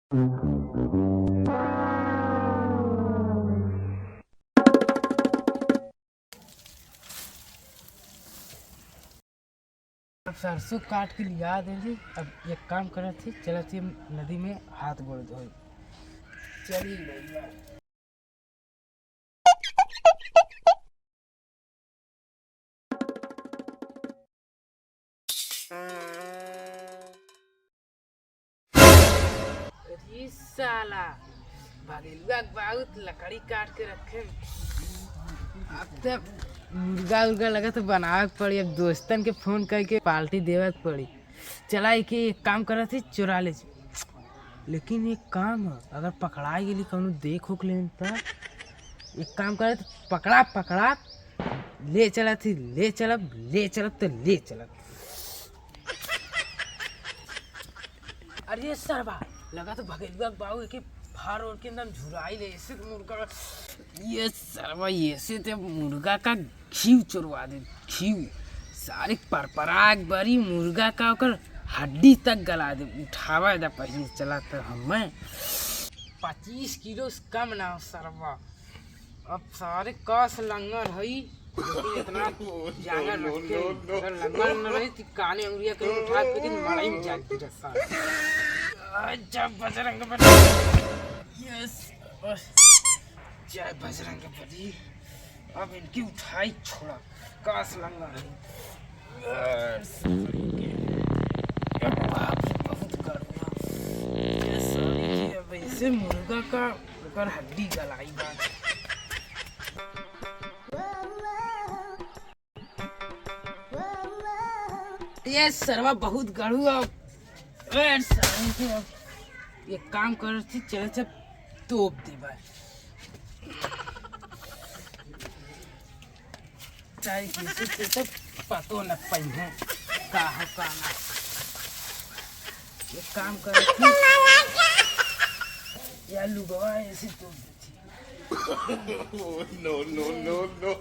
सरसों काट के लिया देली। अब एक काम करत थी, चलत थी नदी में हाथ गोड़ धोई। चली भैया। अरे साला भगेलुआ बहुत लकड़ी काट के रखे। अब तक मुर्गा उर्गा लगा तो बनावे पड़ी। अब दोस्तन के फोन करके पार्टी देवे पड़ी। चला कि एक काम करत थी, चुरा ले। लेकिन एक काम है, अगर पकड़ा गेली कौनो देख उख लेन त एक काम करे तो पकड़ा पकड़ा ले चलत थी, ले चलब तो ले चलब। अरे सरवा लगा तो भगेलुआ बाबू के फार और के अंदर झुराई ले। ऐसे तो मुर्गा ये सरवा ऐसे तो मुर्गा का घीव चुरवा दे। घीव सारे परपराग बरी मुर्गा का ओकर हड्डी तक गला दे। उठावा दा पहले चला तो हमें 25 किलो से कम ना हो सरवा। अब सारे कस लंगर हई, लेकिन इतना जांगर रखे अगर लंगर न रही तो काने अंगुरिया के उठा के मड़ई में जाके जसा। जब बजरंग बली, यस जय बजरंग बली। अब इनकी उठाई छोड़ा, कस लंगर है। बहुत गर्म वैसे मुर्गा का ऊपर हड्डी गलाई बात। ये सरवा बहुत गड़ू। एक काम कर थी, चले से तोप दी भाई। चाहे किसी तो पतो न पाई है का हो का ना। एक काम कर थी, या लुगवा ऐसे तोप देती। no, no, no, no.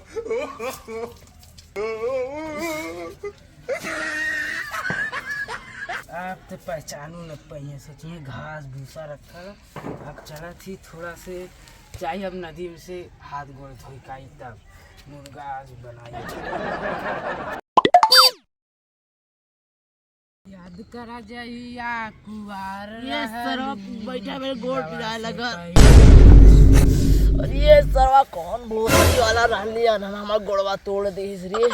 आप तो पहचानू न पाइए, सोचिए घास भूसा रखा। अब चला थी थोड़ा से चाहिए, अब नदी में से हाथ गोड़ धोई काई तब मुर्गा आज बनाई। याद करा जाइया कुवार ये सरवा बैठा मेरे गोड़ पिराए लगा। अरे ये सरवा कौन भोसड़ी वाला रहली है ना, हमारा गोड़वा तोड़ दे रे।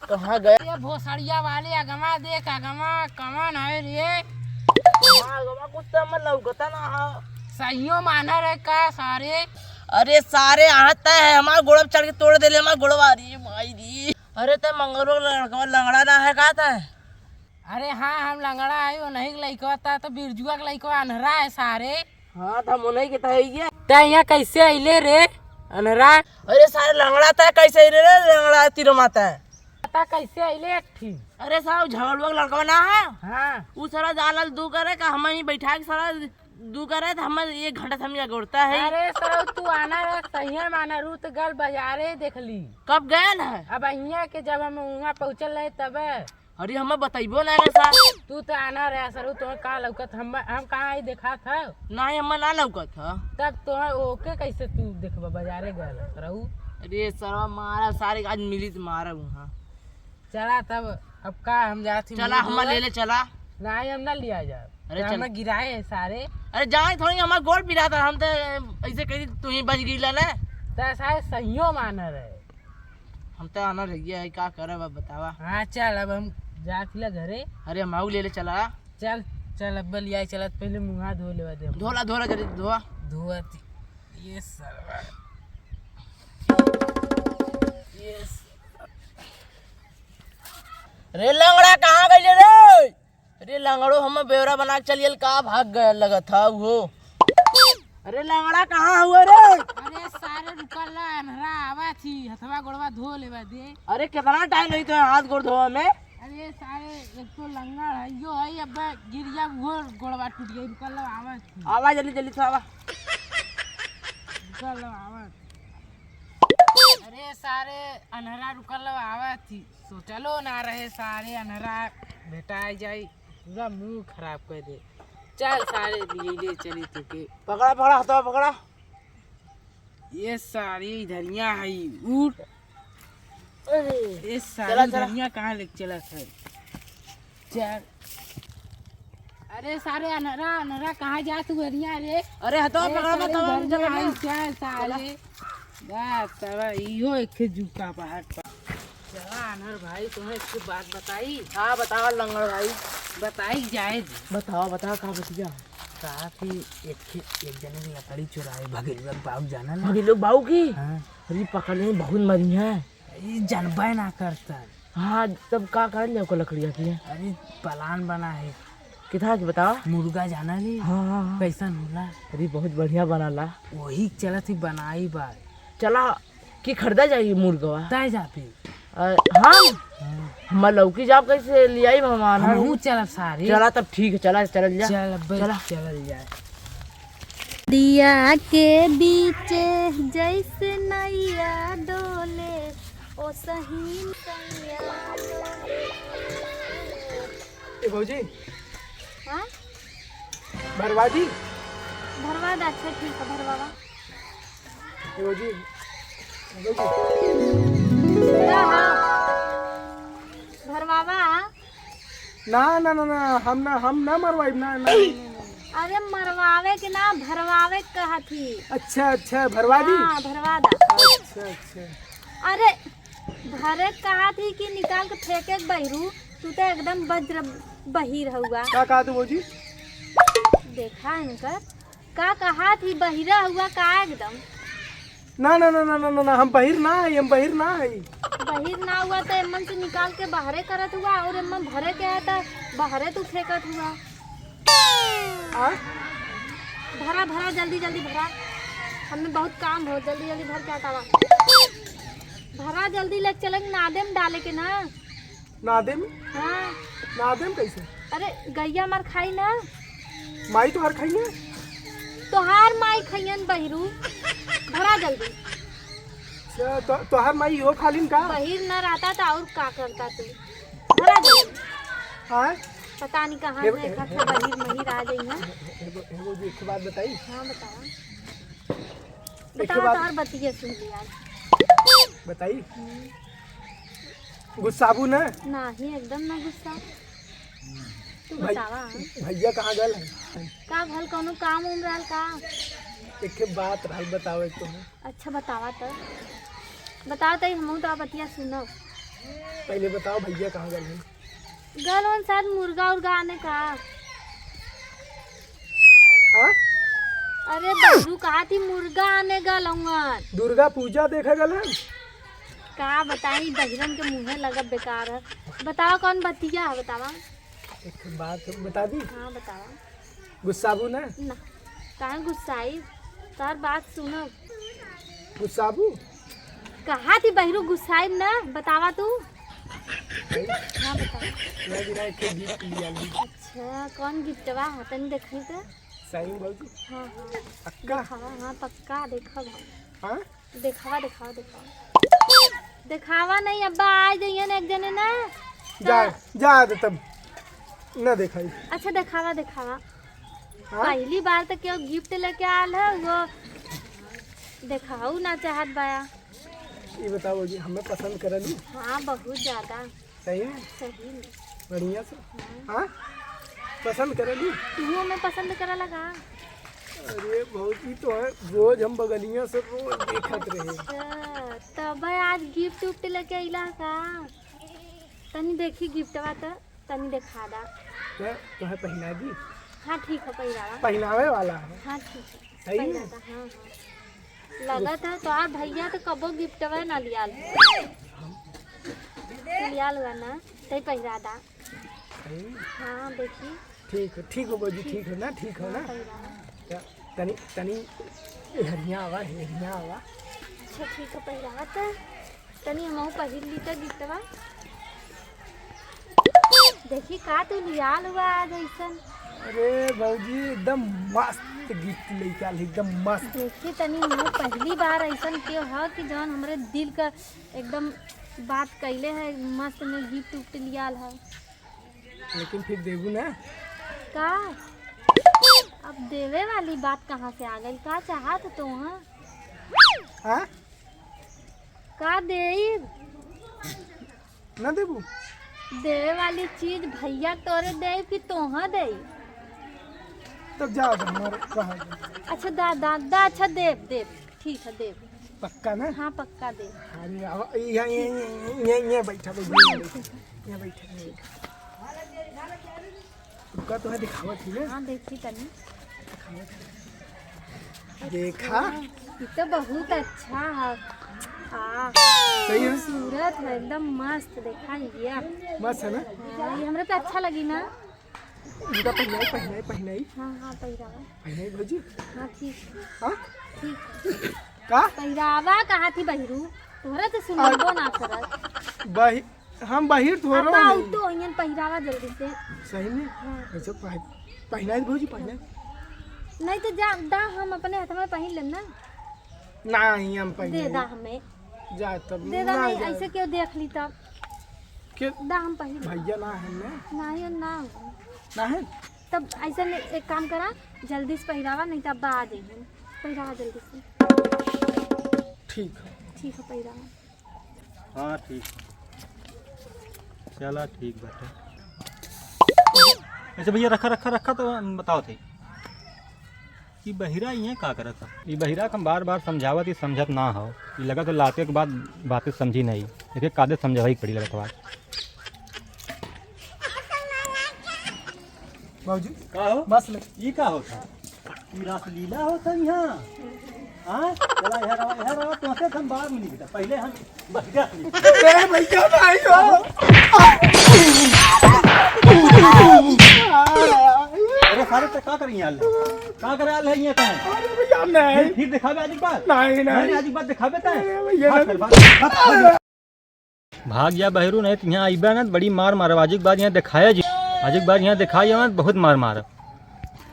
कहाँ गए ये भोसड़िया वाले? अगमा देख, अगमा कमान है रे। अगमा कुछ तो हमें लौकता ना है। सहियो माना रे का सारे। अरे सारे आता है, हमारा गोड़ चढ़ के तोड़ दे ले हमारा गोड़वा। अरे भाई दी, अरे तो मंगलो लड़का लंगड़ा ना है का था? अरे हाँ हम लंगड़ा है, वो नहीं लइकवा था तो बिरजुआ का लइकवा अनहरा है सारे। हाँ था मुनई के था ये। ते यहाँ कैसे अइले रे अनहरा? अरे सारे लंगड़ा था, कैसे रे लंगड़ा तीर माता है। पता कैसे अइले ठीक? अरे साहब झगड़ुआ लड़का ना है। हाँ वो सारा जाल दू करे का हमें ही बैठा के सारा दू करे तो हमें 1 घंटा समझ गोड़ता है। अरे सर तू आना रे, सही माना रूत गल बाजारे देखली। कब गए है? अब यहाँ के जब हम वहाँ पहुँचल रहे तब। अरे हमें बताइबो ना सर। तू तो आना रहे सर, तो का लौकत हम कहाँ ही देखा था ना, हमें ना लौकत था। तब तो ओके कैसे तू देखबा बाजारे गए रहू? अरे सर मारा सारे आज मिली तो मारा वहाँ। चला तब अब का हम जाती। चला हम ले ले चला। नहीं हम ना लिया जाए। अरे हम गिराए है सारे। अरे जाए थोड़ी हमारा गोड़ पिरा था, हम तो ऐसे कही तू ही बच गिरला ना। तो शायद सहियो माना रहे। हम तो आना रह गया है, क्या करे अब बतावा। हाँ चल अब हम जाती घरे। अरे हम ले ले चला। चल चल अब लिया चलत, पहले मुँह धो ले दे। धोला धोला जल्दी धोआ। धोती ये सरवा ये रे लंगड़ा कहाँ गए रे? अरे लंगड़ो हम बेवरा बना के चलिए का भाग गया लगा था वो। अरे लंगड़ा कहाँ हुआ रे? अरे सारे रुकल अनहरा आवा थी, हथवा गोड़वा धो लेवा दे। अरे कितना टाइम नहीं तो हाथ गोड़ धोआ में। अरे सारे एक तो लंगड़ है यो है, अब गिरिया वो गोड़वा टूट गई। रुकल आवा थी। आवा जल्दी जल्दी से आवा। रुकल आवा। अरे सारे अनहरा रुकल आवा थी, सोचलो ना रहे सारे अनहरा बेटा जाई पूरा मुंह खराब कर दे। चल सारे लिए ले चली तुके। पकड़ा पकड़ा हथवा पकड़ा। ये सारी इधरिया है उठ। अरे ये चला, सारी चला। इधरिया कहाँ लेके चला है? चल। अरे सारे अनहरा अनहरा कहाँ जा तू हरिया रे? अरे हथवा पकड़ा मत हवा में चला ना। चल साले बस साला इहो एक जुका पहाड़ पर। चला अनहर भाई तुम्हें एक बात बताई। हाँ बताओ लंगड़ भाई। बताई जाए बताओ बताओ कहाँ बतिया। कहा कि एक जने ने लकड़ी चुराए भगेलवा बाबू जाना ना। अभी लोग बाऊ की हाँ अरे पकड़ने में बहुत मरी है। ये जानबे ना करता। हाँ तब का करन जाओ को लकड़िया की। अरे प्लान बना है कितना की बताओ। मुर्गा जाना नहीं। हाँ हाँ हाँ। कैसन होला? अरे बहुत बढ़िया बनाला। वही चलत ही बनाई बार चला कि खरीदा जाएगी मुर्गवा। तय जाती। हाँ हम लौकी जाप कैसे लियाई मेहमान। हम चल सारे। चला तब ठीक है चला चल जा। चल चला। चल जाए। दिया के बीच जैसे नैया डोले ओ सही नैया डोले। ए भौजी हाँ भरवाजी। भरवा दा। अच्छा ठीक है भरवावा। ए भौजी हाँ हाँ भरवावा। ना ना ना ना हम ना मरवाई ना ना। अरे मरवावे के ना भरवावे के कहा थी। अच्छा अच्छा भरवा दी। हाँ भरवा दा। अच्छा अच्छा। अरे भरे कहा थी कि निकाल के फेंके के बहिरू। तू तो एकदम वज्र बहिर हुआ। क्या कहा तू भौजी? देखा इनकर का कहा थी बहिरा हुआ का एकदम। ना ना ना ना ना ना, ना हम बहिर ना है हम बहिर ना है। बहिर ना हुआ तो एमन से निकाल के बाहरे करत हुआ और एमन भरे के है तो बाहरे तू फेंकत हुआ। आ? भरा भरा जल्दी जल्दी भरा। हमें बहुत काम हो जल्दी जल्दी भर के हटावा। भरा जल्दी लेके चलेंगे नादे में डाले के ना। नादेम हाँ नादेम कैसे? अरे गैया मार खाई ना। माई तो हर खाई है। तोहार माई खैयन बहिरू। भरा जल्दी। अच्छा तो हर माई हो खालीन का? बहिर न रहता था और का करता तू। भरा जल्दी। हाँ पता नहीं कहाँ से एक था बहिर महिर आ गई है। भौजी एक बात बताई। हाँ बताओ एक बताओ। बात तोहर बतिया सुन लिया। बताई। गुस्साबू ना नहीं एकदम ना गुस्सा। तू भाई- बतावा भैया कहाँ गल है? का भल कोनो काम उम रहल का। एक बात रहल बताओ एक तो। अच्छा बतावा तो बताओ तो हमहू तो बतिया सुनो। पहले बताओ भैया कहाँ गल है? गल उन शायद मुर्गा उर्गा आने का। हाँ अरे बहरू कहा थी मुर्गा आने गल हूँ। दुर्गा पूजा देखा गल है। का बताई बहिरन के मुँहे लगा बेकार है। बताओ कौन बतिया है बतावा। एक बात बता दी। हाँ बतावा। गुस्साबू ना ना कहाँ गुस्साई तार बात सुनो। गुस्साबू कहा थी बहिरू गुस्साई ना बतावा तू। हाँ बता। मैं बिना एक गिफ्ट लिया ली। अच्छा कौन गिफ्टवा है तनी देखी तो। सही में भौजी हाँ हाँ पक्का? दिखावा। हाँ पक्का देखा हाँ दिखावा दिखावा दिखावा। दिखावा नहीं अब्बा आ जाइए ना एक जने ना। जा जा दे तब ना दिखाई। अच्छा दिखावा दिखावा। हाँ? पहली बार तो क्यों गिफ्ट लेके आल है वो दिखाऊ ना चाहत बाया। ये बताओ भौजी हमें पसंद करली। हाँ बहुत ज्यादा सही में सही में। बढ़िया से। हाँ पसंद करली। तू हमें पसंद करा लगा। अरे भौजी तो है रोज हम बगलिया से रोज देखत रहे। अच्छा तब आज गिफ्ट उफ्ट लेके अइला का। तनी देखी गिफ्टवा तो तनी दिखा दा। तो है पहना दी। हाँ ठीक है पहिरावा। पहनावे वाला है। हाँ ठीक है सही पहिरा है। दा। हाँ हाँ लगा था तो आप भैया तो कबो गिफ्टवा ना लियाल लियाल हुआ ना तई पहिरा दा। सही में? हाँ देखी ठीक हो भौजी ठीक हो ना ठीक हो ना। पहिरावा। तनी तनी हेरिया आवा हेरिया आवा। अच्छा ठीक है पहिरावा तो तनी हमहू पहिर ली तो गिफ्टवा। देखी का तू लियाल हुआ आज ऐसन। अरे भौजी एकदम मस्त गिफ्ट लेके आल एकदम मस्त। देखी तनी हमहू पहली बार ऐसन क्यों है कि जौन हमरे दिल का एकदम बात कैले है मस्त में गिफ्ट उफ्ट लियाल है। लेकिन फिर देबू ना। का अब देवे वाली बात कहाँ से आ गई? का चाहत तो हाँ हाँ का दे ना देबू देवे वाली चीज भैया तोरे दे कि तोहा दे? तब जाओ हमारे कहा अच्छा दादा अच्छा देव देव ठीक है देव। पक्का ना। हाँ पक्का देव। अरे अब यहाँ बैठा यहाँ बैठा तुमका तो है दिखावा थी ना। हाँ देखी तनी देखा ये तो बहुत अच्छा है। हाँ सही है सूरत है एकदम मस्त। देखा ये बस है ना। हाँ, ये हमरे पे अच्छा लगी ना। इनका पहनाई हाँ हाँ पहिरावा। पहनाई भौजी। हाँ ठीक हाँ ठीक का पहिरावा कहाँ थी बहिरू? तोहरा तो सुनबो ना करत। बाही हम बाहिर थोड़ा अब आउ तो यहाँ पहिरावा जल्दी से। सही में हाँ। ऐसे पहनाई भौजी पहनाई नहीं तो जा दा हम अपने हाथ में पहन लेना। नहीं हम दे पहनाई दा हमें जा तब दे दा। ना नहीं जा। ऐसे क्यों देख ली तब? के दा हम पहन भैया ना है नहीं ना ना है तब ऐसा एक काम करा जल्दी से पहिरावा नहीं तब आ जाइए। पहिरावा जल्दी से। ठीक है ठीक है पहिरावा। हाँ ठीक चला ठीक बाटे। अच्छा भैया रखा तो बताओ थे कि बहिरा ये का करत था? ये बहिरा हम बार बार समझावत ही समझत ना हो। ये लगा तो लाते के बाद बातें समझी नहीं। देखिए कादे समझाई पड़ी लगत बात। भौजी का हो बस ले ये का होता? ये रासलीला होता यहाँ। हाँ चला यहाँ रहा तुमसे हम बाहर मिली बेटा। पहले हम बहिरा ए भैया नहीं हो। अरे सारे तो का करेंगे यार? का करे आल है ये कहाँ? अरे भैया नहीं फिर दिखावे आज बात नहीं आज बात दिखावे ता भैया भाग जा बहरू नहीं तो यहाँ आईबा ना बड़ी मार मारब। आज एक बार यहाँ दिखाया जी आज एक बार यहाँ दिखाया बहुत मार मारब।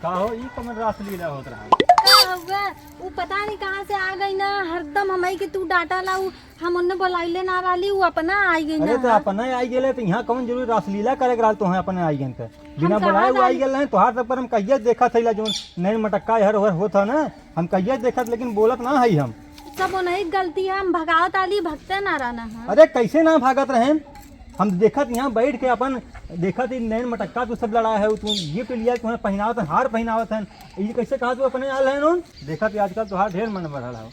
का हो ये कमर रासलीला होत रहा। का हुआ वो पता नहीं कहाँ से आ गई ना। हरदम हमारी के तू डाटा लाऊ हम उन्हें बुलाइले ना वाली वो अपना आई गई अरे तो ना। अपने आई गेले तो यहाँ कौन जरूरी रासलीला करे के तो है अपने आई गए तो बिना कहाँ बुलाए वो आई जाई? गेल नहीं तोहार सब पर हम कहिए देखा थैला जो नैन मटक्का हर होता ना हम कहिए देखत लेकिन बोलत ना है हम। सब उन्हीं गलती है। हम भगावत आली भगते ना रहना है। अरे कैसे ना भागत रहे हम देखत यहाँ बैठ के अपन देखत ही नैन मटक्का तू सब लड़ा है तू गिफ्ट लिया तुम्हें पहनावत है हार पहनावत है ये कैसे कहा तू अपने आल है नोन। देखा कि आजकल तुहार ढेर मन बढ़ल हो।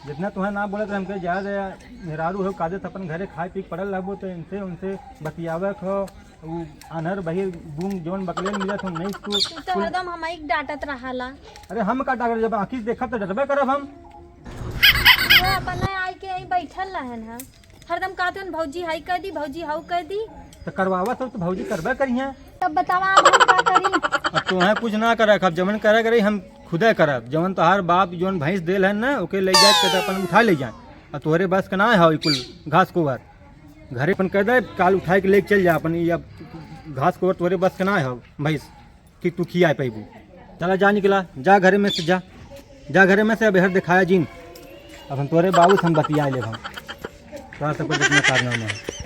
जितना तुम्हें ना बोले तो हमके ज़्यादा निरारू हो कादे अपन घरे खाए पी पड़ल रहबो तो इनसे उनसे बतियावे हो वो अनहर बहिर बूम जौन बकले मिलत हो नहीं तू तो हरदम हमारी डांटत रहाला। अरे हम का डाकर जब आखिर देखब तो डरबे करब हम। वो अपना आई के यही बैठल रहन है। हरदम कहते हैं भौजी हाई कह दी भौजी हाउ कह दी। तो करवावा सब तो भौजी करबे करिए। तब बतावा अब हम का करी? अब तुम्हें कुछ ना करे अब जमन करे करे हम खुदे करब। जमन तोहार बाप जौन भैंस देल है ना ओके ले जाए के अपन उठा ले जाए और तोहरे बस का ना है कुल घास कोवर घरे अपन कह दे काल उठाए के लेके चल जा अपन ये घास कोवर तोहरे बस का ना है भैंस कि तू खिया पैबू। चला जा निकला जा घरे में से जा घरे में से अब हर दिखाया जीन अब हम तोहरे बाबू से हम बतिया ले हम तोरा सबको जितना करना है।